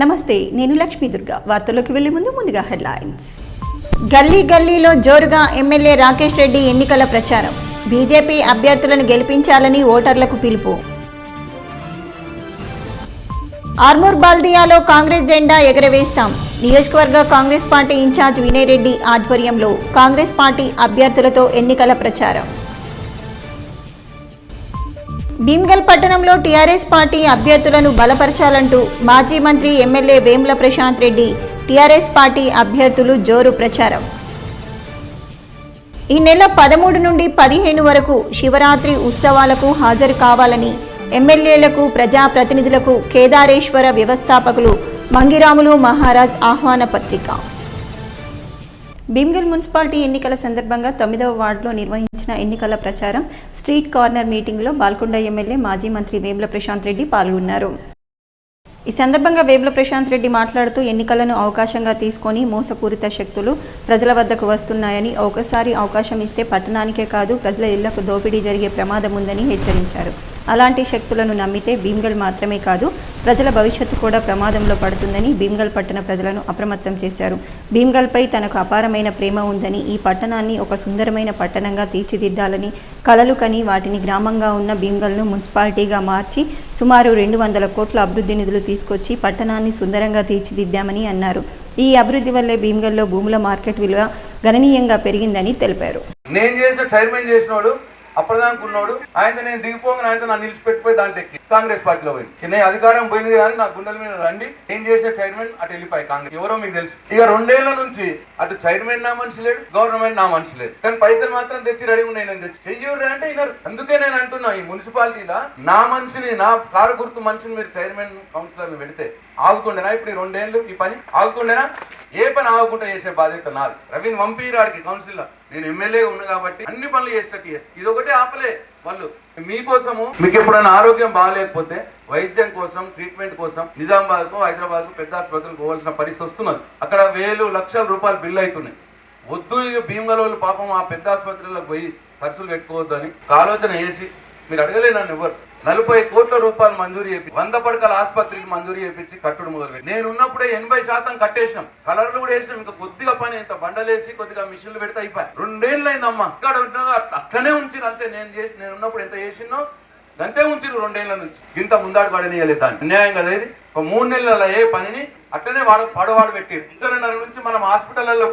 నమస్తే, నేను లక్ష్మీ దుర్గా. వార్తల్లోకి వెళ్లే ముందుగా హెడ్లైన్స్. గల్లీ గల్లీలో జోరుగా ఎమ్మెల్యే రాకేష్ రెడ్డి ఎన్నికల ప్రచారం. బీజేపీ అభ్యర్థులను గెలిపించాలని ఓటర్లకు పిలుపు. ఆర్మూర్ బాల్దియాలో కాంగ్రెస్ జెండా ఎగరవేస్తాం. నియోజకవర్గ కాంగ్రెస్ పార్టీ ఇన్ఛార్జ్ వినయ్ రెడ్డి ఆధ్వర్యంలో కాంగ్రెస్ పార్టీ అభ్యర్థులతో ఎన్నికల ప్రచారం. భీమ్గల్ పట్టణంలో టీఆర్ఎస్ పార్టీ అభ్యర్థులను బలపరచాలంటూ మాజీ మంత్రి MLA Vemula Prashant Reddy TRS party అభ్యర్థులు జోరు ప్రచారం. ఈ నెల 13 నుండి 15 వరకు శివరాత్రి ఉత్సవాలకు హాజరు కావాలని ఎమ్మెల్యేలకు, ప్రజాప్రతినిధులకు కేదారేశ్వర వ్యవస్థాపకులు మంగిరాములు మహారాజ్ ఆహ్వాన పత్రిక. భీమ్గల్ మున్సిపాలిటీ ఎన్నికల సందర్భంగా 9వ వార్డులో నిర్వహించిన ఎన్నికల ప్రచారం స్ట్రీట్ కార్నర్ మీటింగ్లో బాల్కొండ ఎమ్మెల్యే మాజీ మంత్రి వేముల ప్రశాంత్ రెడ్డి పాల్గొన్నారు. ఈ సందర్భంగా వేముల ప్రశాంత్ రెడ్డి మాట్లాడుతూ ఎన్నికలను అవకాశంగా తీసుకొని మోసపూరిత శక్తులు ప్రజల వద్దకు వస్తున్నాయని, ఒకసారి అవకాశం ఇస్తే పట్టణానికే కాదు ప్రజల ఇళ్లకు దోపిడీ జరిగే ప్రమాదం ఉందని హెచ్చరించారు. అలాంటి శక్తులను నమ్మితే భీమ్గల్ మాత్రమే కాదు ప్రజల భవిష్యత్తు కూడా ప్రమాదంలో పడుతుందని భీమ్గల్ పట్టణ ప్రజలను అప్రమత్తం చేశారు. భీమ్గల్పై తనకు అపారమైన ప్రేమ ఉందని, ఈ పట్టణాన్ని ఒక సుందరమైన పట్టణంగా తీర్చిదిద్దాలని కలలు కని వాటిని గ్రామంగా ఉన్న భీమ్గల్ను మున్సిపాలిటీగా మార్చి సుమారు 200 కోట్ల అభివృద్ధి నిధులు తీసుకొచ్చి పట్టణాన్ని సుందరంగా తీర్చిదిద్దామని అన్నారు. ఈ అభివృద్ధి వల్లే భీమ్గల్లో భూముల మార్కెట్ విలువ గణనీయంగా పెరిగిందని తెలిపారు. నేను చేసిన చైర్మన్ చేసినోడు అప్పటిదానికి ఉన్నాడు. ఆయన నేను దిగిపోగానే ఆయన నన్ను నిలిచిపెట్టిపోయి దాంట్లో ఎక్కి కాంగ్రెస్ పార్టీలో పోయింది. నేను అధికారం పోయింది కానీ నా గుండెల మీద రండి ఏం చేసిన చైర్మన్ అటు వెళ్ళిపోయి కాంగ్రెస్ ఎవరో మీకు తెలుసు. ఇక 2 ఏళ్ల నుంచి అటు చైర్మన్ నా మనిషి లేడు, గవర్నమెంట్ నా మనిషి లేదు, కానీ పైసలు మాత్రం తెచ్చి రెడీ ఉన్నాయి. నేను తెచ్చి చెయ్యూరు అంటే ఇన్నారు. అందుకే నేను అంటున్నా, ఈ మున్సిపాలిటీలో నా మనిషిని, నా కారు గుర్తు మనిషిని మీరు చైర్మన్ కౌన్సిలర్లు పెడితే ఆగుతుండేనా? ఇప్పుడు ఈ 2 ఏళ్ళు ఈ పని ఆగుతుండేనా? ఏ పని ఆగకుండా చేసే బాధ్యత నాది. రవిని పంపిరాడికి కౌన్సిల్లో నేను ఎమ్మెల్యే ఉన్నా కాబట్టి అన్ని పనులు చేసేటట్టు చేస్తాను. ఇది ఒకటే ఆపలే వాళ్ళు. మీకోసము మీకు ఎప్పుడైనా ఆరోగ్యం బాగాలేకపోతే వైద్యం కోసం, ట్రీట్మెంట్ కోసం నిజామాబాద్కు, హైదరాబాద్కు పెద్ద ఆసుపత్రులకు పోవాల్సిన పరిస్థితి వస్తున్నది. అక్కడ వేలు లక్షల రూపాయలు బిల్లు అవుతున్నాయి. వద్దు, ఇక భీమ్గల్ పాపం ఆ పెద్ద ఆసుపత్రులకు పోయి ఖర్చులు పెట్టుకోవద్దు అని ఆలోచన చేసి, మీరు అడగలే నన్ను ఎవరు, 40 కోట్ల రూపాయలు మంజూరు చేసి 100 పడకల ఆసుపత్రికి మంజూరు చేయించి కట్టుడు మొదలుపెట్టి నేను ఉన్నప్పుడే 80% కట్టేసినాం. కలర్లు కూడా వేసినాం. ఇంకా కొద్దిగా పని ఇంత బండలేసి కొద్దిగా మిషన్లు పెడితే అయిపోయి 2 ఏళ్ళు అయిందమ్మా. ఇక్కడ అట్లనే ఉంచిరు అంతే. నేను ఉన్నప్పుడు ఎంత చేసినో అంతే ఉంచిరు 2 ఏళ్ల నుంచి. ఇంత ముందాడు పడనీయలేదు. దాన్ని అన్యాయం కదా ఇది. 3 నెలల ఏ పనిని అట్లనే పడవాడు పెట్టారు. 2.5 నుంచి మనం హాస్పిటల్లో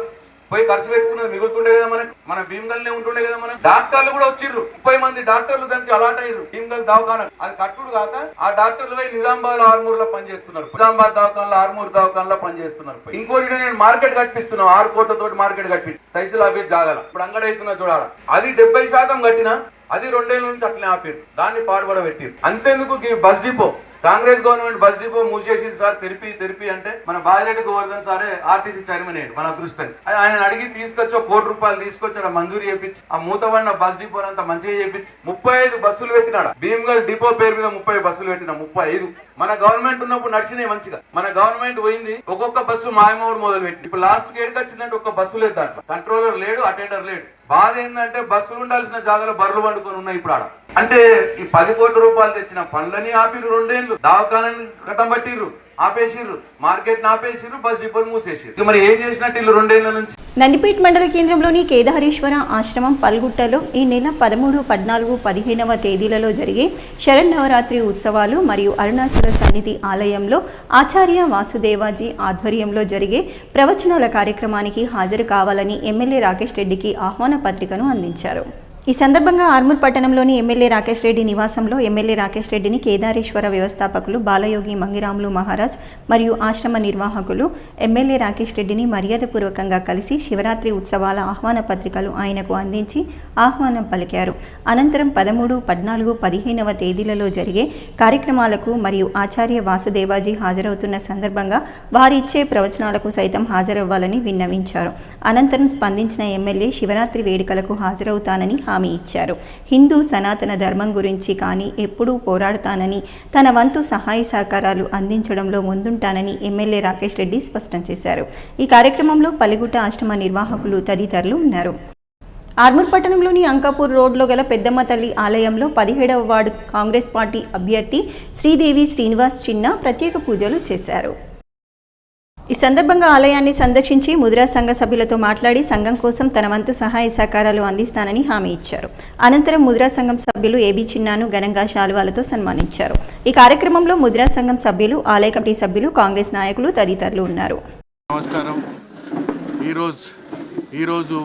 పోయి ఖర్చు పెట్టుకున్నది మిగులుతుండే కదా మనకు. మన భీమ్గల్నే ఉంటుండే కదా మనం. డాక్టర్లు కూడా వచ్చిర్రు, 30 మంది డాక్టర్లు దానికి అలాట్ అయ్యారు. భీమ్గల్ దవాఖాన అది కట్టుడు కాక ఆ డాక్టర్లు పోయి నిజామాబాద్, ఆర్మూర్ లో పనిచేస్తున్నారు. నిజామాబాద్ దవాఖానలో, ఆర్మూర్ దవాఖానలో పనిచేస్తున్నారు. ఇంకోటి నేను మార్కెట్ కట్టిస్తున్నాం. 6 కోట్లతోటి మార్కెట్ కట్టించి తహసీల్ ఆఫీస్ జాగాల ఇప్పుడు అంగడి అవుతున్నా చూడాలి. అది 70% కట్టినా అది 2 ఏళ్ల నుంచి అట్లనే ఆపారు. దాన్ని పాడుపడబెట్టారు. అంతేందుకు bus depot, Congress government bus depot మూసేసింది సార్. తెరిపి అంటే మన బాధ్యత గోవర్ధన్ సారే ఆర్టీసీ చైర్మన్ అయ్యాడు మన అదృష్టాన్ని. ఆయన అడిగి తీసుకొచ్చి 1 కోటి రూపాయలు తీసుకొచ్చి అక్కడ మంజూరు చేయించి ఆ మూతబడిన బస్ డిపో అంతా మంచిగా చేయించి 35 బస్సులు పెట్టినాడు. భీమ్గల్ డిపో పేరు మీద 30 బస్సులు పెట్టినా. 35 మన గవర్నమెంట్ ఉన్నప్పుడు నడిచినాయి మంచిగా. మన గవర్నమెంట్ పోయింది, ఒక్కొక్క బస్సు మాయమూరు మొదలు పెట్టి ఇప్పుడు లాస్ట్ ఏడుకి వచ్చిందంటే ఒక్క బస్సు లేదు. దాంట్లో కంట్రోలర్ లేడు, అటెండర్ లేడు. బాధ ఏంటంటే బస్సులు ఉండాల్సిన జాగాలో బర్రెలు పండుకొని ఉన్నాయి ఇప్పుడు ఆడ. అంటే ఈ 10 కోట్ల రూపాయలు తెచ్చిన పనులని ఆపిరు. 2 ఏళ్ళు దవాఖానాన్ని కథం పట్టిర్రు, ఆపేసిర్రు, మార్కెట్ ఆపేసిర్రు, బస్ డిపోలు మూసేసిర్రు. మరి ఏం చేసినట్టు వీళ్ళు 2 ఏళ్ల నుంచి. నందిపేట్ మండల కేంద్రంలోని కేదారేశ్వర ఆశ్రమం పల్గుట్టలో ఈ నెల 13, 14, 15వ తేదీలలో జరిగే శరన్నవరాత్రి ఉత్సవాలు మరియు అరుణాచల సన్నిధి ఆలయంలో ఆచార్య వాసుదేవాజీ ఆధ్వర్యంలో జరిగే ప్రవచనాల కార్యక్రమానికి హాజరు కావాలని ఎమ్మెల్యే రాకేష్ రెడ్డికి ఆహ్వాన పత్రికను అందించారు. ఈ సందర్భంగా ఆర్మూర్ పట్టణంలోని ఎమ్మెల్యే రాకేష్ రెడ్డి నివాసంలో ఎమ్మెల్యే రాకేష్ రెడ్డిని కేదారేశ్వర వ్యవస్థాపకులు బాలయోగి మంగిరాములు మహారాజ్ మరియు ఆశ్రమ నిర్వాహకులు ఎమ్మెల్యే రాకేష్ రెడ్డిని మర్యాదపూర్వకంగా కలిసి శివరాత్రి ఉత్సవాల ఆహ్వాన పత్రికలు ఆయనకు అందించి ఆహ్వానం పలికారు. అనంతరం 13, 14, 15వ తేదీలలో జరిగే కార్యక్రమాలకు మరియు ఆచార్య వాసుదేవాజీ హాజరవుతున్న సందర్భంగా వారిచ్చే ప్రవచనాలకు సైతం హాజరవ్వాలని విన్నవించారు. అనంతరం స్పందించిన ఎమ్మెల్యే శివరాత్రి వేడుకలకు హాజరవుతానని హామీ ఇచ్చారు. హిందూ సనాతన ధర్మం గురించి కానీ ఎప్పుడూ పోరాడతానని, తన వంతు సహాయ సహకారాలు అందించడంలో ముందుంటానని ఎమ్మెల్యే రాకేష్ రెడ్డి స్పష్టం చేశారు. ఈ కార్యక్రమంలో పల్లిగుట్ట ఆశ్రమ నిర్వాహకులు తదితరులు ఉన్నారు. ఆర్మూర్ పట్టణంలోని అంకాపూర్ రోడ్లో గల పెద్దమ్మ తల్లి ఆలయంలో 17వ వార్డు కాంగ్రెస్ పార్టీ అభ్యర్థి శ్రీదేవి శ్రీనివాస్ చిన్న ప్రత్యేక పూజలు చేశారు. ఈ సందర్భంగా ఆలయాన్ని సందర్శించి ముదిరా సంఘ సభ్యులతో మాట్లాడి సంఘం కోసం తన వంతు సహాయ సహకారాలు అందిస్తానని హామీ ఇచ్చారు. అనంతరం ముదిరా సంఘం సభ్యులు ఏబీ చిన్నాను ఘనంగా శాలువాలతో సన్మానించారు. ఈ కార్యక్రమంలో ముదిరా సంఘం సభ్యులు, ఆలయ కమిటీ సభ్యులు, కాంగ్రెస్ నాయకులు తదితరులు ఉన్నారు. నమస్కారం. ఈరోజు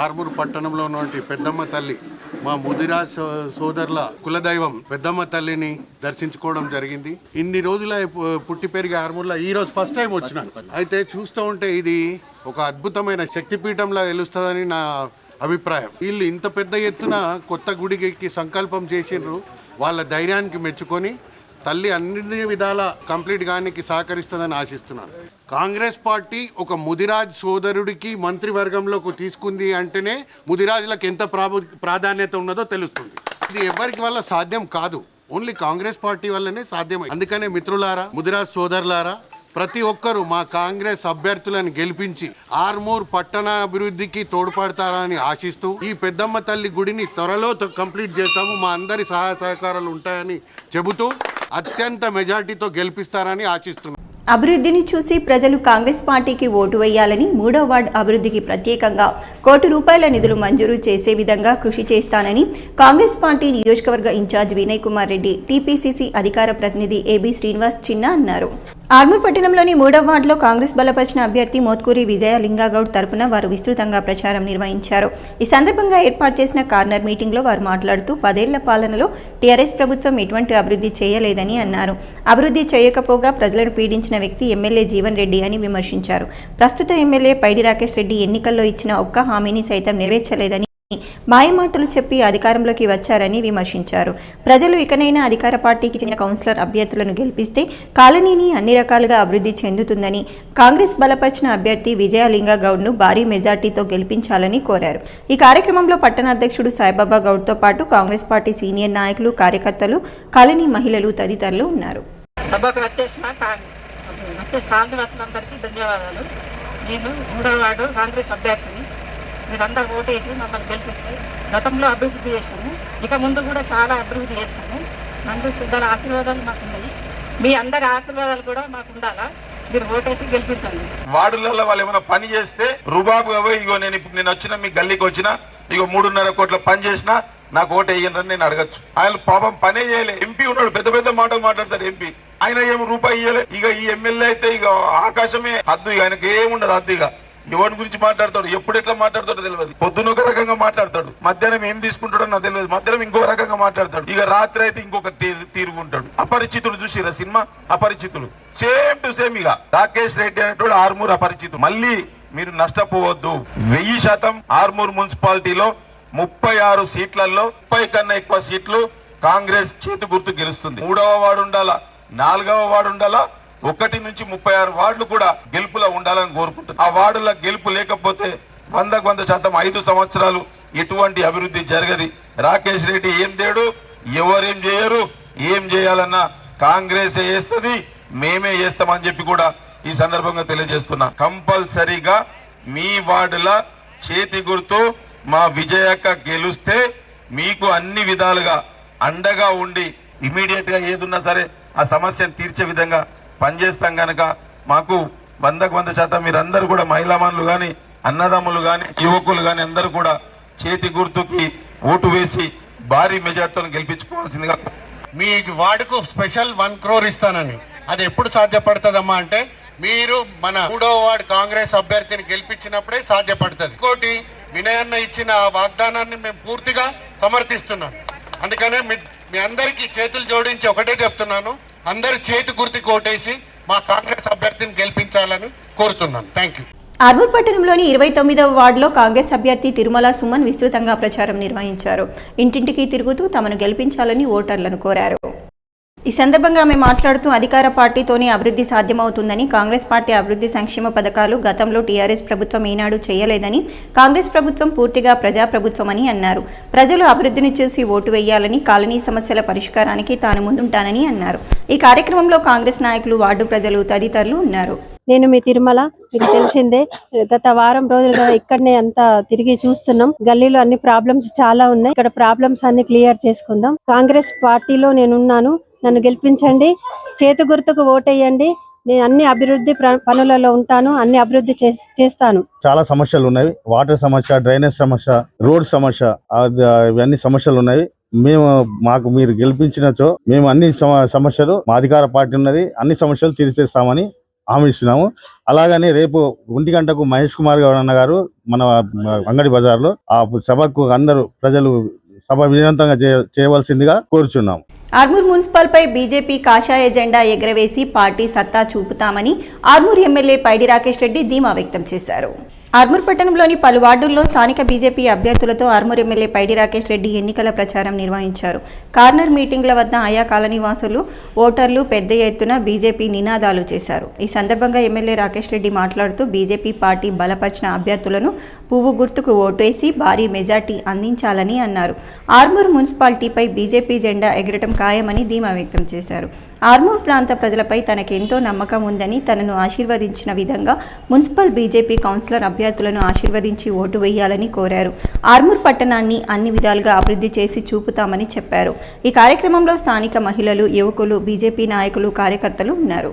ఆర్మూర్ పట్టణంలో ఉన్నటువంటి పెద్దమ్మ తల్లి, మా ముదిరా సోదరుల కులదైవం పెద్దమ్మ తల్లిని దర్శించుకోవడం జరిగింది. ఇన్ని రోజుల పుట్టి పెరిగి ఆర్మూర్లో ఈరోజు ఫస్ట్ టైం వచ్చినాను. అయితే చూస్తూ ఉంటే ఇది ఒక అద్భుతమైన శక్తిపీఠంలా వెలుస్తుందని నా అభిప్రాయం. వీళ్ళు ఇంత పెద్ద ఎత్తున కొత్త గుడికి సంకల్పం చేసిండ్రు. వాళ్ళ ధైర్యానికి మెచ్చుకొని తల్లి అన్ని విధాల కంప్లీట్ గానికి సహకరిస్తుందని ఆశిస్తున్నాను. కాంగ్రెస్ పార్టీ ఒక ముదిరాజ్ సోదరుడికి మంత్రివర్గంలోకి తీసుకుంది అంటేనే ముదిరాజులకు ఎంత ప్రాధాన్యత ఉన్నదో తెలుస్తుంది. ఇది ఎవరికి వల్ల సాధ్యం కాదు, ఓన్లీ కాంగ్రెస్ పార్టీ వల్లనే సాధ్యమైంది. అందుకనే మిత్రులారా, ముదిరాజ్ సోదరులారా, ప్రతి ఒక్కరూ మా కాంగ్రెస్ అభ్యర్థులను గెలిపించి ఆర్మూర్ పట్టణ అభివృద్ధికి తోడ్పడతారని ఆశిస్తూ ఈ పెద్దమ్మ తల్లి గుడిని త్వరలో కంప్లీట్ చేస్తాము. మా అందరి సహాయ సహకారాలు ఉంటాయని చెబుతూ అత్యంత మెజార్టీతో గెలిపిస్తారని ఆశిస్తున్నాం. అభివృద్ధిని చూసి ప్రజలు కాంగ్రెస్ పార్టీకి ఓటు వేయాలని, 3వ వార్డు అభివృద్ధికి ప్రత్యేకంగా ₹1 నిధులు మంజూరు చేసే విధంగా కృషి చేస్తానని కాంగ్రెస్ పార్టీ నియోజకవర్గ ఇన్ఛార్జ్ వినయ్ కుమార్ రెడ్డి, టీపీసీసీ అధికార ప్రతినిధి ఏబీ శ్రీనివాస్ చిన్న అన్నారు. ఆర్మూర్ పట్టణంలోని 3వ వార్డులో కాంగ్రెస్ బలపరిచిన అభ్యర్థి మోత్కూరి విజయలింగగౌడ్ తరపున వారు విస్తృతంగా ప్రచారం నిర్వహించారు. ఈ సందర్భంగా ఏర్పాటు చేసిన కార్నర్ మీటింగ్లో వారు మాట్లాడుతూ 10 ఏళ్ల పాలనలో టీఆర్ఎస్ ప్రభుత్వం ఎటువంటి అభివృద్ధి చేయలేదని అన్నారు. అభివృద్ధి చేయకపోగా ప్రజలను పీడించిన వ్యక్తి ఎమ్మెల్యే జీవన్ రెడ్డి అని విమర్శించారు. ప్రస్తుత ఎమ్మెల్యే పైడి రాకేష్ రెడ్డి ఎన్నికల్లో ఇచ్చిన ఒక్క హామీని సైతం నెరవేర్చలేదని, మాయమాటలు చెప్పి అధికారంలోకి వచ్చారని విమర్శించారు. ప్రజలు ఇకనైనా అధికార పార్టీకి చెందిన కౌన్సిలర్ అభ్యర్థులను గెలిపిస్తే కాలనీని అన్ని రకాలుగా అభివృద్ధి చెందుతుందని, కాంగ్రెస్ బలపరిచిన అభ్యర్థి విజయలింగగౌడ్ను భారీ మెజార్టీతో గెలిపించాలని కోరారు. ఈ కార్యక్రమంలో పట్టణ అధ్యక్షుడు సాయిబాబా గౌడ్తో పాటు కాంగ్రెస్ పార్టీ సీనియర్ నాయకులు, కార్యకర్తలు, కాలనీ మహిళలు తదితరులు ఉన్నారు. సభకు వచ్చేసిన కాంగ్రెస్లందరికీ ధన్యవాదాలు. నేను 3వ వార్డు కాంగ్రెస్ అభ్యర్థిని. మీరందరూ ఓటేసి మమ్మల్ని గెలిపిస్తే గతంలో అభివృద్ధి చేస్తాము, ఇక ముందు కూడా చాలా అభివృద్ధి చేస్తాము. కాంగ్రెస్ పెద్దల ఆశీర్వాదాలు మాకు ఉన్నాయి. మీ అందరి ఆశీర్వాదాలు కూడా మాకు ఉండాలా. మీరు ఓటేసి గెలిపించండి. వార్డులలో వాళ్ళు ఏమైనా పని చేస్తే రుబాబుగా పోయి, ఇగో నేను వచ్చిన మీ గల్లీకి వచ్చిన, ఇగో 3.5 కోట్ల పని చేసినా నాకు ఓటు వేయండి నేను అడగచ్చు. ఆయన పాపం పనే చేయలే. ఎంపీ ఉన్నాడు, పెద్ద పెద్ద మాటలు మాట్లాడతాడు ఎంపీ, ఆయన ఏమి రూపాయి ఇయ్యలే. ఇక ఈ ఎమ్మెల్యే అయితే ఇక ఆకాశమే హద్దు, ఆయనకి ఏముండదు హద్దు. ఇక ఎవరి గురించి మాట్లాడతాడు, ఎప్పుడు ఎట్లా మాట్లాడతాడో తెలియదు. పొద్దున ఒక రకంగా మాట్లాడతాడు, మధ్యాహ్నం ఏం తీసుకుంటాడో నాకు తెలియదు, మధ్యాహ్నం ఇంకో రకంగా మాట్లాడతాడు, ఇక రాత్రి అయితే ఇంకొక తీరుగుంటాడు. అపరిచితుడు చూసిరా సినిమా అపరిచితులు, సేమ్ టు సేమ్. ఇక రాకేష్ రెడ్డి అనేటోడు ఆర్మూర్ అపరిచితుడు. మళ్ళీ మీరు నష్టపోవద్దు. 1000% ఆర్మూర్ మున్సిపాలిటీలో 36 సీట్లలో 30 కన్నా ఎక్కువ సీట్లు కాంగ్రెస్ చేతి గుర్తు గెలుస్తుంది. 3వ వార్డు ఉండాలా, 4వ వార్డు ఉండాలా, 1 నుంచి 36 వార్డులు కూడా గెలుపులో ఉండాలని కోరుకుంటున్నారు. ఆ వార్డుల గెలుపు లేకపోతే 100% 5 సంవత్సరాలు ఎటువంటి అభివృద్ధి జరగదు. రాకేష్ రెడ్డి ఏం తేడు, ఎవరేం చేయరు, ఏం చేయాలన్నా కాంగ్రెస్ చేస్తుంది, మేమే చేస్తామని చెప్పి కూడా ఈ సందర్భంగా తెలియజేస్తున్నా. కంపల్సరీగా మీ వార్డుల చేతి గుర్తు మా విజయక్క గెలుస్తే మీకు అన్ని విధాలుగా అండగా ఉండి ఇమీడియట్ గా ఏదున్నా సరే ఆ సమస్యను తీర్చే విధంగా పనిచేస్తాం కనుక మాకు 100% మీరందరూ కూడా మహిళామణులు కానీ, అన్నదమ్ములు కానీ, యువకులు కానీ అందరూ కూడా చేతి గుర్తుకి ఓటు వేసి భారీ మెజార్టీతో గెలిపించుకోవాల్సిందిగా. మీ వార్డుకు స్పెషల్ 1 crore ఇస్తానని, అది ఎప్పుడు సాధ్యపడుతుందమ్మా అంటే మీరు మన 3వ వార్డు కాంగ్రెస్ అభ్యర్థిని గెలిపించినప్పుడే సాధ్యపడుతుంది. ఇంకోటి, వినయన్న ఇచ్చిన వాగ్దానాన్ని మేము పూర్తిగా సమర్థిస్తున్నాం. అందుకనే మీ అందరికీ చేతులు జోడించి ఒకటే చెప్తున్నాను, అందరు చేతి గుర్తుకు ఓటేసి మా కాంగ్రెస్ అభ్యర్థిని గెలిపించాలని కోరుతున్నాను. Thank you. ఆర్మూర్ పట్టణంలోని 29వ వార్డులో కాంగ్రెస్ అభ్యర్థి తిరుమల సుమన్ విస్తృతంగా ప్రచారం నిర్వహించారు. ఇంటింటికి తిరుగుతూ తమను గెలిపించాలని ఓటర్లను కోరారు. ఈ సందర్భంగా ఆమె మాట్లాడుతూ అధికార పార్టీతోనే అభివృద్ధి సాధ్యమవుతుందని, కాంగ్రెస్ పార్టీ అభివృద్ధి సంక్షేమ పథకాలు గతంలో టీఆర్ఎస్ ప్రభుత్వం ఈనాడు చేయలేదని, కాంగ్రెస్ ప్రభుత్వం పూర్తిగా ప్రజాప్రభుత్వమని అన్నారు. ప్రజలు అభివృద్ధిని చూసి ఓటు వేయాలని, కాలనీ సమస్యల పరిష్కారానికి తాను ముందుంటానని అన్నారు. ఈ కార్యక్రమంలో కాంగ్రెస్ నాయకులు, వార్డు ప్రజలు తదితరులు ఉన్నారు. నేను మీ తిరుమల, మీకు తెలిసిందే గత వారం రోజులుగా ఇక్కడనే అంతా తిరిగి చూస్తున్నాం. గల్లీలో అన్ని ప్రాబ్లమ్స్ చాలా ఉన్నాయి. ఇక్కడ ప్రాబ్లమ్స్ అన్ని క్లియర్ చేసుకుందాం. కాంగ్రెస్ పార్టీలో నేనున్నాను, నన్ను గెలిపించండి, చేతి గుర్తుకు ఓటేయండి. నేను అన్ని అభివృద్ధి పనులలో ఉంటాను, అన్ని అభివృద్ధి చేస్తాను. చాలా సమస్యలు ఉన్నాయి. వాటర్ సమస్య, డ్రైనేజ్ సమస్య, రోడ్ సమస్య, ఇవన్నీ సమస్యలు ఉన్నాయి. మాకు మీరు గెలిపించినచో మేము అన్ని సమస్యలు, మా అధికార పార్టీ ఉన్నది, అన్ని సమస్యలు తీర్చేస్తామని హామీ ఇస్తున్నాము. అలాగని రేపు 1 గంటకు మహేష్ కుమార్ గౌడ్ అన్న గారు మన అంగడి బజార్లో ఆ సభకు అందరూ ప్రజలు సభ విజయవంతంగా చేయవలసిందిగా కోరుచున్నాము. ఆర్మూర్ మున్సిపల్పై బీజేపీ కాషాయ జెండా ఎగరవేసి పార్టీ సత్తా చూపుతామని ఆర్మూర్ ఎమ్మెల్యే పైడి రాకేష్ రెడ్డి ధీమా వ్యక్తం చేశారు. ఆర్మూర్ పట్టణంలోని పలు వార్డుల్లో స్థానిక బీజేపీ అభ్యర్థులతో ఆర్మూర్ ఎమ్మెల్యే పైడి రాకేష్ రెడ్డి ఎన్నికల ప్రచారం నిర్వహించారు. కార్నర్ మీటింగ్ల వద్ద ఆయా కాలనీవాసులు, ఓటర్లు పెద్ద ఎత్తున బీజేపీ నినాదాలు చేశారు. ఈ సందర్భంగా ఎమ్మెల్యే రాకేష్ రెడ్డి మాట్లాడుతూ బీజేపీ పార్టీ బలపరిచిన అభ్యర్థులను పువ్వు గుర్తుకు ఓటేసి భారీ మెజార్టీ అందించాలని అన్నారు. ఆర్మూర్ మున్సిపాలిటీపై బీజేపీ జెండా ఎగరటం ఖాయమని ధీమా వ్యక్తం చేశారు. ఆర్మూర్ ప్రాంత ప్రజలపై తనకెంతో నమ్మకం ఉందని, తనను ఆశీర్వదించిన విధంగా మున్సిపల్ బీజేపీ కౌన్సిలర్ అభ్యర్థులను ఆశీర్వదించి ఓటు వేయాలని కోరారు. ఆర్మూర్ పట్టణాన్ని అన్ని విధాలుగా అభివృద్ధి చేసి చూపుతామని చెప్పారు. ఈ కార్యక్రమంలో స్థానిక మహిళలు, యువకులు, బీజేపీ నాయకులు, కార్యకర్తలు ఉన్నారు.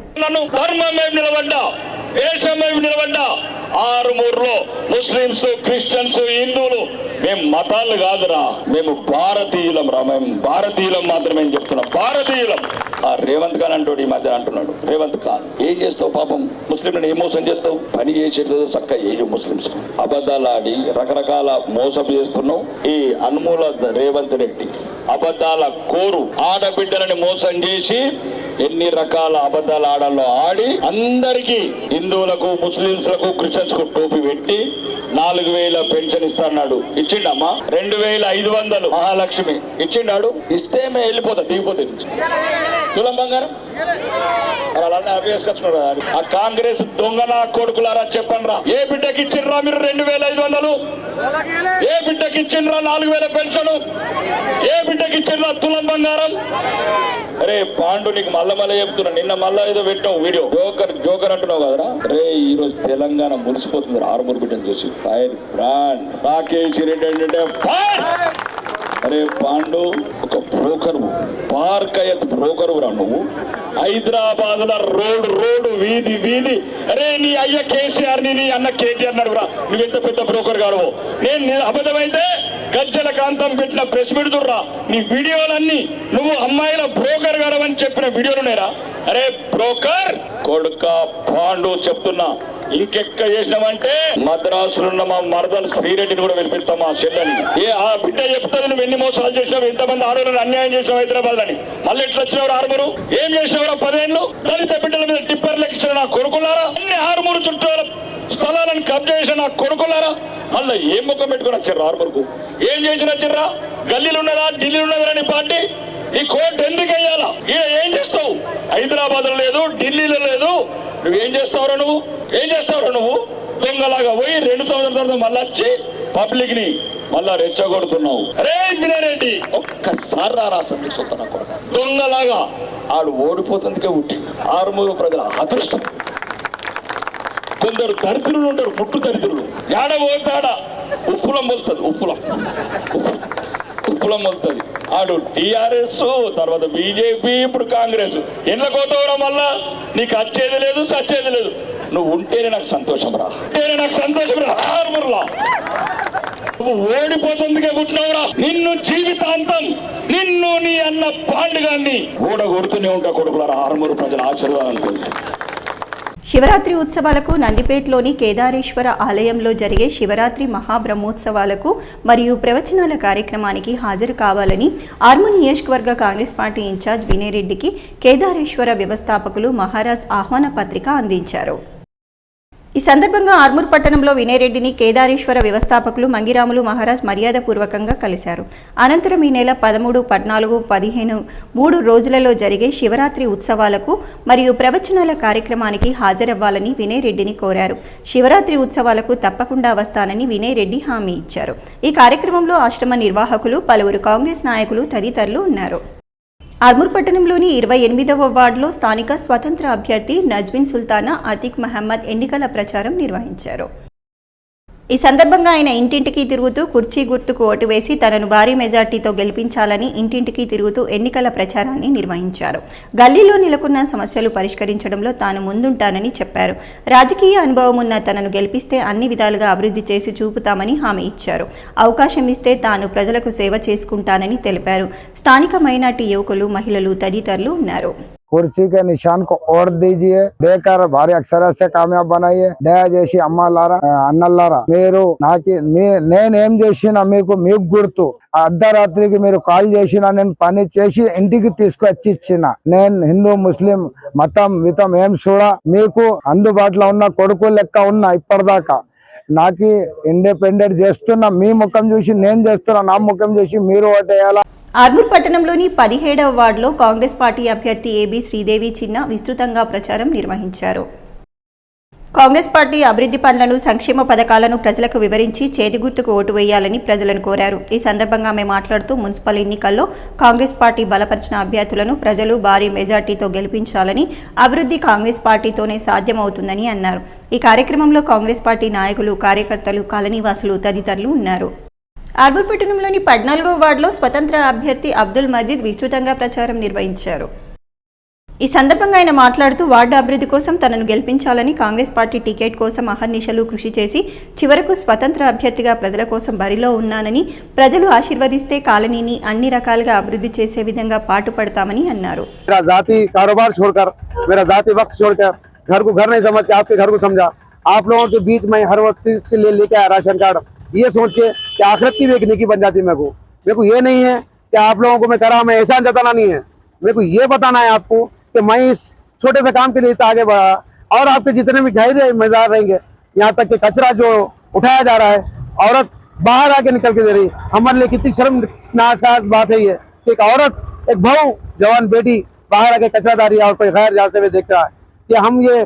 ఆర్మూర్లో ముస్లింస్, క్రిస్టియన్స్, హిందువులు మేము మతాలు కాదురా, మేము భారతీయులం రా, మేము భారతీయులం మాత్రమే చెప్తున్నాం, భారతీయులం. ఆ రేవంత్ ఖాన్ అంటాడు, ఈ మధ్య అంటున్నాడు, రేవంత్ ఖాన్ ఏం చేస్తావు పాపం, ముస్లింలను ఏం మోసం చేస్తావు, పని చేసేది చక్క ఏయు ముస్లింస్ అబద్ధాలు ఆడి రకరకాల మోసం చేస్తున్నావు. ఈ అన్మూల రేవంత్ రెడ్డి అబద్ధాల కోరు, ఆడబిడ్డలని మోసం చేసి ఎన్ని రకాల అబద్ధాలు ఆడాలో ఆడి అందరికీ హిందువులకు, ముస్లింస్లకు, క్రిస్టియన్స్ కు టోపీ పెట్టి 4000 పెన్షన్ ఇస్తాడు. ఇచ్చిండమ్మా 2500 మహాలక్ష్మి ఇచ్చిండాడు. ఇస్తే మేము వెళ్ళిపోతా, దిగిపోతే తులం బంగారం ఆ కాంగ్రెస్ దొంగన కొడుకులారా చెప్పండి రా, ఏ బిడ్డకి ఇచ్చిండ్రా మీరు 2500? ఏ బిడ్డకి ఇచ్చిండ్రా 4000 పెన్షన్? ఏ బిడ్డకి ఇచ్చిండ్రా తులం బంగారం? అరే పాండు, నీకు మళ్ళా చెప్తున్నా, నిన్న మళ్ళా ఏదో పెట్టావు వీడియో, జోకర్ అంటున్నావు కదరా. రే ఈ రోజు తెలంగాణ మురిసిపోతుంది ఆర్మూర్ బిడ్డను చూసి. ఫైర్ బ్రాండ్ రాకేష్ రెడ్డి అంటే ఫైర్. అరే పాండు, ఒక బ్రోకర్, పార్కయత్ బ్రోకర్ రా నువ్వు. హైదరాబాద్ లో రోడ్డు వీధి వీధి, అరే నీ అయ్య కేసీఆర్ ని, నీ అన్న కేటీఆర్ నడుగురా, నువ్వెంత పెద్ద బ్రోకర్ గారు. నేను అబద్ధమైతే గజ్జల కాంతం పెట్టిన ప్రెస్ పెడుతుర్రా, నీ వీడియోలన్నీ నువ్వు అమ్మాయిల బ్రోకర్ గారు అని చెప్పిన వీడియోలు ఉన్నాయిరా. అరే బ్రోకర్ కొడుక పాండు చెప్తున్నా, ఇంకెక్క చేసినామంటే మద్రాసులున్న మా మరదలు శ్రీరెడ్డిని కూడా వెళ్ళిపిస్తాం, మా చెల్లని. ఆ బిడ్డ చెప్తుంది నువ్వు ఎన్ని మోసాలు చేసావు, ఎంతమంది ఆడవాళ్ళని అన్యాయం చేసావు హైదరాబాద్ అని. మళ్ళీ ఎట్లా వచ్చినవారు ఆర్మూరు? ఏం చేసినవారు 10 ఏళ్ళు? దళిత బిడ్డల మీద టిప్పర్లు ఇచ్చిన నా కొడుకులారా, అన్ని ఆర్మూరు చుట్టూ స్థలాలను కబ్జా చేసిన నా కొడుకులారా, మళ్ళీ ఏం ముఖం పెట్టుకుని వచ్చారు ఆర్మూరుకు? ఏం చేసిన వచ్చారా? గల్లీలు ఉన్నదా, ఢిల్లీలు ఉన్నదా నీ పార్టీ? ఈ కోర్టు ఎందుకు అయ్యాలా? ఈయన ఏం చేస్తావు? హైదరాబాద్ లో లేదు, ఢిల్లీలో లేదు, నువ్వేం చేస్తావురా? ఏం చేస్తావురా నువ్వు? దొంగలాగా పోయి 2 సంవత్సరాల తర్వాత మళ్ళా వచ్చి పబ్లిక్ ని మళ్ళా రెచ్చగొడుతున్నావు. అరే వినారెడ్డి, ఒక్కసారి రాసండి సొంత కూడా దొంగలాగా ఆడు ఓడిపోతుందికే ఉట్టి. ఆర్మూరు ప్రజల అదృష్టం. కొందరు దరిద్రులు ఉంటారు, పుట్టు దరిద్రులు. ఏడ పోతాడా ఉప్పులం మొలుతుంది, ఉప్పులం మొలుతుంది. ఆడు టిఆర్ఎస్, తర్వాత బీజేపీ, ఇప్పుడు కాంగ్రెస్. ఎట్లా కోతావురా? మళ్ళా నీకు వచ్చేది లేదు, సచ్చేది లేదు. నువ్వు ఉంటేనే నాకు సంతోషం రా, ఉంటేనే నాకు సంతోషం రా. ఆర్మూర్లా నువ్వు ఓడిపోతుందికే పుట్టినవురా. నిన్ను జీవితాంతం, నిన్ను నీ అన్న పాండుగాన్ని ఓడగొడుతూనే ఉంటా కొడుకులారా. ఆర్మూరు ప్రజల ఆశీర్వాదాలు. శివరాత్రి ఉత్సవాలకు నందిపేటలోని కేదారేశ్వర ఆలయంలో జరిగే శివరాత్రి మహాబ్రహ్మోత్సవాలకు మరియు ప్రవచనాల కార్యక్రమానికి హాజరు కావాలని ఆర్మూర్ నియోజకవర్గ కాంగ్రెస్ పార్టీ ఇన్ఛార్జ్ వినయ్ రెడ్డికి కేదారేశ్వర వ్యవస్థాపకులు మహారాజ్ ఆహ్వాన పత్రిక అందించారు. ఈ సందర్భంగా ఆర్మూర్ పట్టణంలో వినయ్ రెడ్డిని కేదారేశ్వర వ్యవస్థాపకులు మంగిరాములు మహారాజ్ మర్యాదపూర్వకంగా కలిశారు. అనంతరం ఈ నెల 13, 14, 15 3 రోజులలో జరిగే శివరాత్రి ఉత్సవాలకు మరియు ప్రవచనాల కార్యక్రమానికి హాజరవ్వాలని వినయ్ రెడ్డిని కోరారు. శివరాత్రి ఉత్సవాలకు తప్పకుండా వస్తానని వినయ్ రెడ్డి హామీ ఇచ్చారు. ఈ కార్యక్రమంలో ఆశ్రమ నిర్వాహకులు, పలువురు కాంగ్రెస్ నాయకులు తదితరులు ఉన్నారు. ఆర్మూర్ పట్టణంలోని 28వ వార్డులో స్థానిక స్వతంత్ర అభ్యర్థి నజ్మిన్ సుల్తానా అతీక్ మహమ్మద్ ఎన్నికల ప్రచారం నిర్వహించారు. ఈ సందర్భంగా ఆయన ఇంటింటికి తిరుగుతూ కుర్చీ గుర్తుకు ఓటు వేసి తనను భారీ మెజార్టీతో గెలిపించాలని ఇంటింటికి తిరుగుతూ ఎన్నికల ప్రచారాన్ని నిర్వహించారు. గల్లీలో నెలకొన్న సమస్యలు పరిష్కరించడంలో తాను ముందుంటానని చెప్పారు. రాజకీయ అనుభవం ఉన్న తనను గెలిపిస్తే అన్ని విధాలుగా అభివృద్ధి చేసి చూపుతామని హామీ ఇచ్చారు. అవకాశం ఇస్తే తాను ప్రజలకు సేవ చేసుకుంటానని తెలిపారు. స్థానిక మైనార్టీ యువకులు, మహిళలు తదితరులు ఉన్నారు. कुर्सी के निशान को ओढ़ दीजिए, देकर भारी अक्षर से कामयाब बनाइए. दया చేసి అమ్మాలారా అన్నలారా మీరు నేనేం చేసినా మీకు గుర్తు. అర్ధరాత్రికి మీరు కాల్ చేసినా నేను పని చేసి ఇంటికి తీసుకొచ్చి ఇచ్చిన. నేను హిందూ ముస్లిం మతం ఏం చూడా మీకు అందుబాటులో ఉన్న కొడుకు లెక్క ఉన్నా ఇప్పటిదాకా. నాకు ఇండిపెండెంట్ చేస్తున్నా, మీ ముఖం చూసి నేను చేస్తున్నా, నా ముఖం చూసి మీరు ఓటేయాలా. ఆర్మూర్ పట్టణంలోని 17వ వార్డులో కాంగ్రెస్ పార్టీ అభ్యర్థి ఏబీ శ్రీదేవి చిన్న విస్తృతంగా ప్రచారం నిర్వహించారు. కాంగ్రెస్ పార్టీ అభివృద్ధి పనులను, సంక్షేమ పథకాలను ప్రజలకు వివరించి చేతి గుర్తుకు ఓటు వేయాలని ప్రజలను కోరారు. ఈ సందర్భంగా ఆమె మాట్లాడుతూ మున్సిపల్ ఎన్నికల్లో కాంగ్రెస్ పార్టీ బలపరిచిన అభ్యర్థులను ప్రజలు భారీ మెజార్టీతో గెలిపించాలని, అభివృద్ధి కాంగ్రెస్ పార్టీతోనే సాధ్యమవుతుందని అన్నారు. ఈ కార్యక్రమంలో కాంగ్రెస్ పార్టీ నాయకులు, కార్యకర్తలు, కాలనీవాసులు తదితరులు ఉన్నారు. ఆర్మూర్ పట్టణంలోని 14వ వార్డులో స్వతంత్ర అభ్యర్థి అబ్దుల్ మజీద్ విస్తృతంగా ప్రచారం నిర్వహించారు. ఈ సందర్భంగా ఆయన మాట్లాడుతూ వార్డు అభివృద్ధి కోసం తనను గెలిపించాలని, కాంగ్రెస్ పార్టీ టికెట్ కోసం అహర్నిశలు కృషి చేసి చివరకు స్వతంత్ర అభ్యర్థిగా ప్రజల కోసం బరిలో ఉన్నానని, ప్రజలు ఆశీర్వదిస్తే కాలనీని అన్ని రకాలుగా అభివృద్ధి చేసే విధంగా పాటుపడతామని అన్నారు. घर को घर नहीं समझ के आपके घर को समझा. आप लोगों के बीच में हर वक्त के लिए लेके आया राशन कार्ड, ये सोच के कि आखिरत की भी एक निकी बन जाती है. मेरे को ये नहीं है कि आप लोगों को मैं करा, मैं एहसान जताना नहीं है. मेरे को ये बताना है आपको कि मैं इस छोटे से काम के लिए आगे बढ़ा और आपके जितने भी गहरे मजेदार रहेंगे. यहाँ तक कि कचरा जो उठाया जा रहा है, औरत बाहर आके निकल के दे रही. हमारे लिए कितनी शर्मनाक बात है ये कि एक औरत, एक बहू, जवान बेटी बाहर आके कचरा डाल रही है और कोई गैर जाते हुए देख रहा है. कि हम ये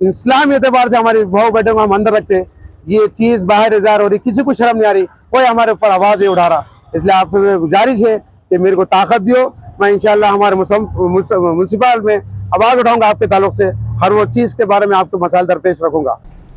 इस्लामी एतबार से हमारी बहू बेटे को हम अंदर रखते, ये चीज बाहर इज़ार हो रही, किसी को शर्म नहीं आ रही, कोई हमारे ऊपर आवाज नहीं उठा रहा. इसलिए आपसे गुजारिश है कि मेरे को ताकत दियो. मैं इंशाल्लाह हमारे म्युनिसिपल में आवाज उठाऊंगा आपके ताल्लुक से. हर वो चीज के बारे में आपको मसाइल दरपेश रखूंगा.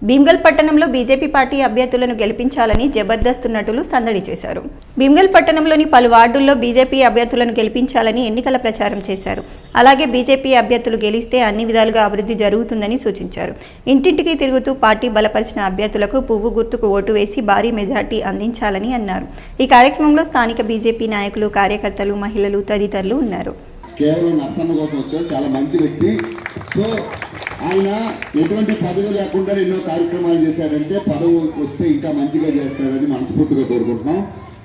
భీమ్గల్ పట్టణంలో బీజేపీ పార్టీ అభ్యర్థులను గెలిపించాలని జబర్దస్త్ నటులు సందడి చేశారు. భీమ్గల్ పట్టణంలోని పలు వార్డుల్లో బీజేపీ అభ్యర్థులను గెలిపించాలని ఎన్నికల ప్రచారం చేశారు. అలాగే బీజేపీ అభ్యర్థులు గెలిస్తే అన్ని విధాలుగా అభివృద్ధి జరుగుతుందని సూచించారు. ఇంటింటికి తిరుగుతూ పార్టీ బలపరిచిన అభ్యర్థులకు పువ్వు గుర్తుకు ఓటు వేసి భారీ మెజార్టీ అందించాలని అన్నారు. ఈ కార్యక్రమంలో స్థానిక బీజేపీ నాయకులు, కార్యకర్తలు, మహిళలు తదితరులు ఉన్నారు. కేవలం నర్సన్న కోసం వచ్చారు, చాలా మంచి వ్యక్తి. సో ఆయన ఎటువంటి పదవి లేకుండా ఎన్నో కార్యక్రమాలు చేశాడంటే పదవి వస్తే ఇంకా మంచిగా చేస్తాడని మనస్ఫూర్తిగా కోరుకుంటున్నాం.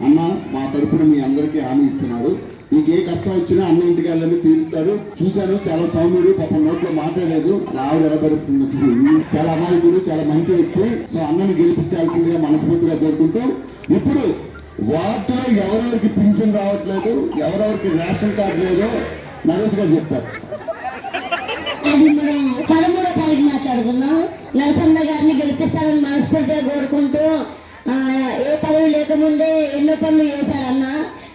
అన్న మా తరఫున మీ అందరికీ హామీ ఇస్తున్నారు. మీకు ఏ కష్టం వచ్చినా అన్న ఇంటికి వెళ్ళని తీరుస్తాడు. చూశాను, చాలా సౌమ్యుడు, పాపం నోట్లో మాట్లాడలేదు, ఆవిడ ఎడబరుస్తుంది. చాలా అమాయకుడు, చాలా మంచి వ్యక్తి. సో అన్నని గెలిపించాల్సిందిగా మనస్ఫూర్తిగా కోరుకుంటూ, ఇప్పుడు వార్డులో ఎవరెవరికి పింఛన్ రావట్లేదు, ఎవరెవరికి రేషన్ కార్డు లేదో నరేష్ గారు చెప్తారు. అది మనం 13వ తారీఖు మాట్లాడుకున్నాం. నరసన్న గారిని గెలిపిస్తారని మనస్ఫూర్తిగా కోరుకుంటూ, ఏ పదవి లేకముందే ఎన్నో పనులు చేశారన్న.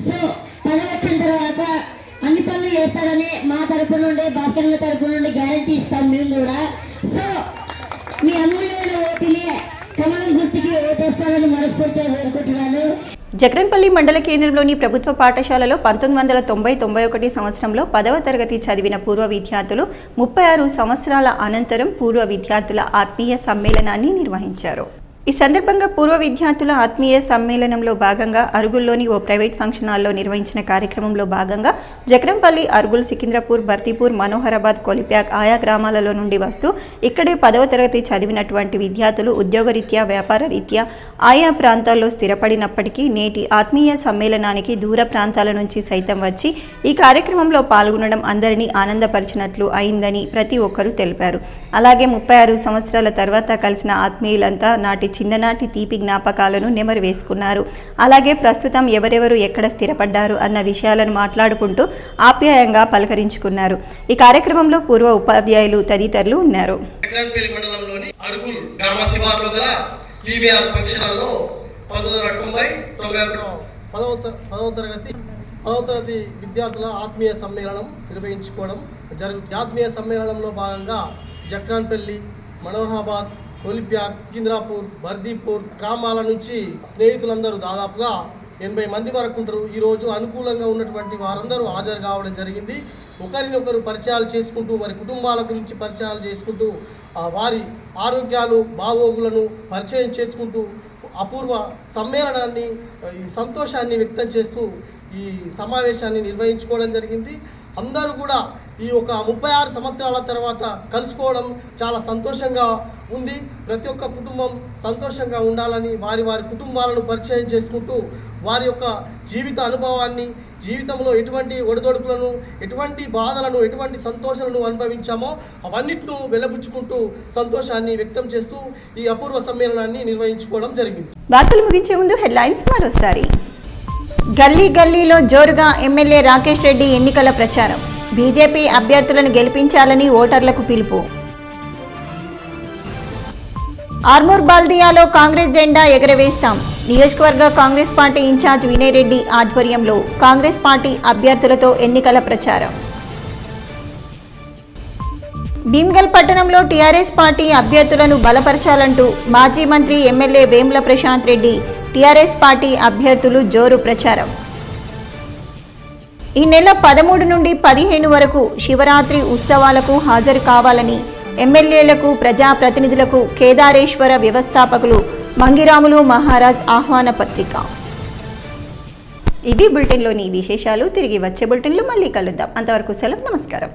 సో పదవి వచ్చిన తర్వాత అన్ని పనులు చేస్తారని మా తరపు నుండి, భాస్కర్ తరపు నుండి గ్యారంటీ ఇస్తాం మేము కూడా. సో మీ అమూల్యమైన ఓటుని కమలం గుర్తుకి ఓటేస్తారని మనస్ఫూర్తిగా కోరుకుంటున్నాను. జక్రన్పల్లి మండల కేంద్రంలోని ప్రభుత్వ పాఠశాలలో 1990-91 సంవత్సరంలో 10వ తరగతి చదివిన పూర్వ విద్యార్థులు 36 సంవత్సరాల అనంతరం పూర్వ విద్యార్థుల ఆత్మీయ సమ్మేళనాన్ని నిర్వహించారు. ఈ సందర్భంగా పూర్వ విద్యార్థుల ఆత్మీయ సమ్మేళనంలో భాగంగా అరుగుల్లోని ఓ ప్రైవేట్ ఫంక్షన్ హాల్లో నిర్వహించిన కార్యక్రమంలో భాగంగా జక్రంపల్లి, అరుగుల్, సికింద్రాపూర్, బర్తీపూర్, మనోహరాబాద్, కొలిప్యాక్ ఆయా గ్రామాలలో నుండి వస్తూ ఇక్కడే 10వ తరగతి చదివినటువంటి విద్యార్థులు ఉద్యోగరీత్యా, వ్యాపార రీత్యా ఆయా ప్రాంతాల్లో స్థిరపడినప్పటికీ నేటి ఆత్మీయ సమ్మేళనానికి దూర ప్రాంతాల నుంచి సైతం వచ్చి ఈ కార్యక్రమంలో పాల్గొనడం అందరినీ ఆనందపరిచినట్లు అయిందని ప్రతి ఒక్కరూ తెలిపారు. అలాగే 36 సంవత్సరాల తర్వాత కలిసిన ఆత్మీయులంతా నాటి చిన్ననాటి తీపి జ్ఞాపకాలను నెమరు వేసుకున్నారు. అలాగే ప్రస్తుతం ఎవరెవరు ఎక్కడ స్థిరపడ్డారు అన్న విషయాలను మాట్లాడుకుంటూ ఆప్యాయంగా పలకరించుకున్నారు. ఈ కార్యక్రమంలో పూర్వ ఉపాధ్యాయులు తదితరులు ఉన్నారు. మండలంలోని అరుగుల్ గ్రామ శివార్లో గల టీవీఆర్ ఫంక్షన్ హాల్లో 10వ తరగతి విద్యార్థుల ఆత్మీయ సమ్మేళనం నిర్వహించుకోవడం జరుగుతుంది. ఆత్మీయ సమ్మేళనంలో భాగంగా జక్రాన్పల్లి, మనోహరాబాద్, కొలిప్యా, కింద్రాపూర్, బర్దీపూర్ గ్రామాల నుంచి స్నేహితులందరూ దాదాపుగా 80 మంది వరకు ఉంటారు. ఈరోజు అనుకూలంగా ఉన్నటువంటి వారందరూ హాజరు కావడం జరిగింది. ఒకరినొకరు పరిచయాలు చేసుకుంటూ, వారి కుటుంబాల గురించి పరిచయాలు చేసుకుంటూ, వారి ఆరోగ్యాలు బాగోగులను పరిచయం చేసుకుంటూ అపూర్వ సమ్మేళనాన్ని, ఈ సంతోషాన్ని వ్యక్తం చేస్తూ ఈ సమావేశాన్ని నిర్వహించుకోవడం జరిగింది. అందరూ కూడా ఈ ఒక 36 సంవత్సరాల తర్వాత కలుసుకోవడం చాలా సంతోషంగా ఉంది. ప్రతి ఒక్క కుటుంబం సంతోషంగా ఉండాలని వారి వారి కుటుంబాలను పరిచయం చేసుకుంటూ వారి యొక్క జీవిత అనుభవాన్ని, జీవితంలో ఎటువంటి ఒడిదొడుకులను, ఎటువంటి బాధలను, ఎటువంటి సంతోషాలను అనుభవించామో అవన్నిటిను వెలబుచ్చుకుంటూ సంతోషాన్ని వ్యక్తం చేస్తూ ఈ అపూర్వ సమ్మేళనాన్ని నిర్వహించుకోవడం జరిగింది. వార్తలు ముగించే ముందు హెడ్లైన్స్ మరోసారి. గల్లీ గల్లీలో జోరుగా ఎమ్మెల్యే రాకేష్ రెడ్డి ఎన్నికల ప్రచారం. బీజేపీ అభ్యర్థులను గెలిపించాలని ఓటర్లకు పిలుపు. ఆర్మూర్ బాల్దియాలో కాంగ్రెస్ జెండా ఎగరవేస్తాం. నియోజకవర్గ కాంగ్రెస్ పార్టీ ఇన్ఛార్జ్ వినయ్ రెడ్డి ఆధ్వర్యంలో కాంగ్రెస్ పార్టీ అభ్యర్థులతో ఎన్నికల ప్రచారం. భీమ్గల్ పట్టణంలో టీఆర్ఎస్ పార్టీ అభ్యర్థులను బలపరచాలంటూ మాజీ మంత్రి MLA Vemula Prashant Reddy, TRS party అభ్యర్థులు జోరు ప్రచారం. ఈ నెల 13 నుండి 15 వరకు శివరాత్రి ఉత్సవాలకు హాజరు కావాలని ఎమ్మెల్యేలకు, ప్రజాప్రతినిధులకు కేదారేశ్వర వ్యవస్థాపకులు మంగిరాములు మహారాజ్ ఆహ్వాన పత్రిక. ఇవి బులెటిన్లోని విశేషాలు. తిరిగి వచ్చే బులెటిన్లో మళ్ళీ కలుద్దాం. అంతవరకు సెలవు. నమస్కారం.